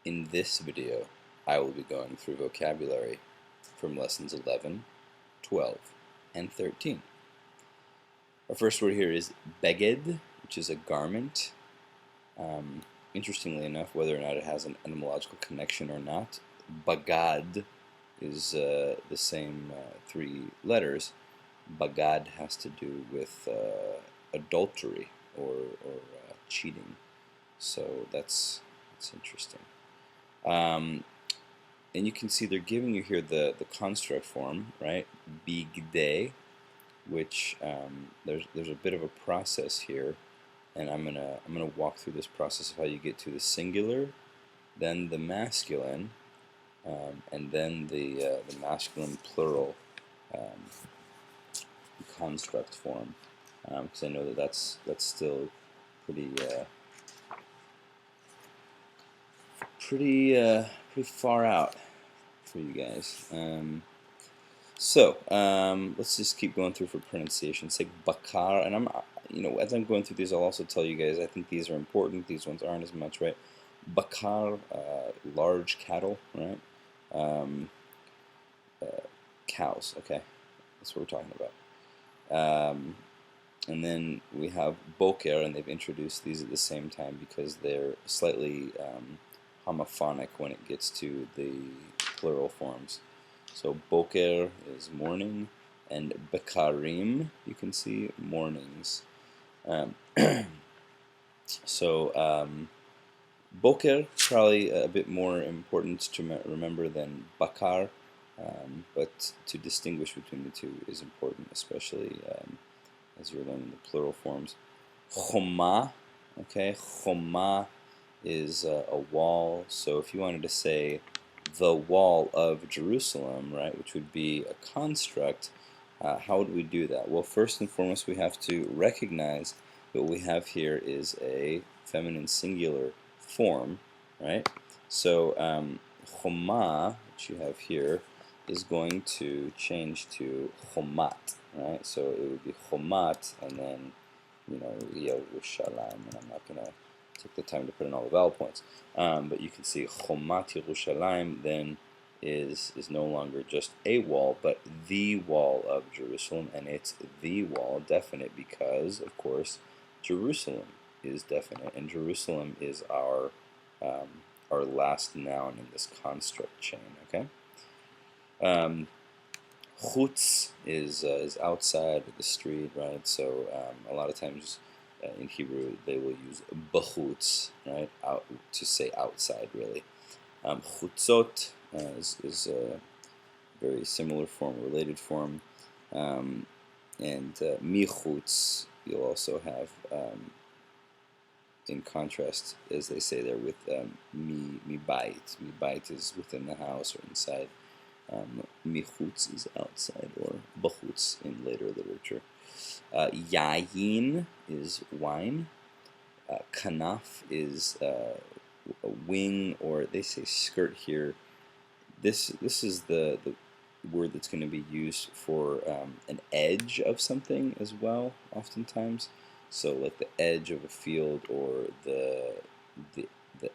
In this video, I will be going through vocabulary from lessons 11, 12, and 13. Our first word here is beged, which is a garment. Interestingly enough, whether or not it has an etymological connection or not, bagad is the same three letters. Bagad has to do with adultery or cheating. So that's interesting. And you can see they're giving you here the construct form, right? Bigde, which there's a bit of a process here, and I'm gonna walk through this process of how you get to the singular, then the masculine, and then the masculine plural construct form, because I know that that's still pretty pretty far out for you guys. Let's just keep going through for pronunciation. Say bakar, and as I'm going through these, I'll also tell you guys I think these are important. These ones aren't as much, right? Bakar, large cattle, right? Cows. Okay, that's what we're talking about. And then we have boker, and they've introduced these at the same time because they're slightly homophonic when it gets to the plural forms. So boker is morning, and bekarim, you can see mornings. Boker probably a bit more important to remember than bakar, but to distinguish between the two is important, especially as you're learning the plural forms. Choma, okay, choma is a wall. So if you wanted to say the wall of Jerusalem, right, which would be a construct, how would we do that? Well, first and foremost, we have to recognize that what we have here is a feminine singular form, right? So choma, which you have here, is going to change to chomat, right? So it would be chomat, and then, Yerushalayim, and I'm not going to take the time to put in all the vowel points. But you can see chomat Yerushalayim then is no longer just a wall, but the wall of Jerusalem, and it's the wall, definite, because, of course, Jerusalem is definite, and Jerusalem is our last noun in this construct chain, okay? Chutz is outside of the street, right? So a lot of times in Hebrew they will use b'chutz, right? Out to say outside, really. Chutzot is a very similar form, related form, and michutz you'll also have in contrast, as they say there, with mi bait. Mi bait is within the house or inside. Michutz is outside, or b'chutz in later literature. Yayin is wine. Kanaf is a wing, or they say skirt here. This is the word that's going to be used for an edge of something as well, oftentimes. So like the edge of a field, or the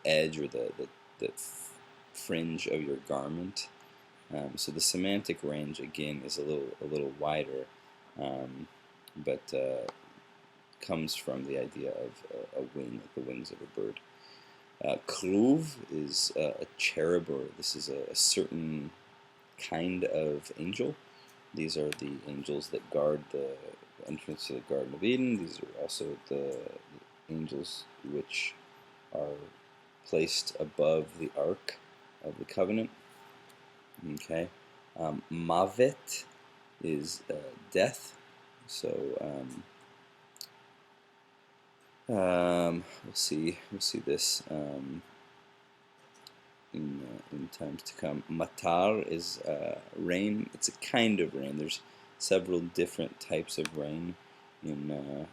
edge, or the fringe of your garment. So the semantic range again is a little wider, but comes from the idea of a wing, like the wings of a bird. Kruv is a cherub, or this is a certain kind of angel. These are the angels that guard the entrance to the Garden of Eden. These are also the angels which are placed above the Ark of the Covenant. Okay, Mavet is death. So we'll see this in times to come. Matar is rain. It's a kind of rain. There's several different types of rain in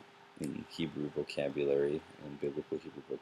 Hebrew vocabulary, and biblical Hebrew vocabulary.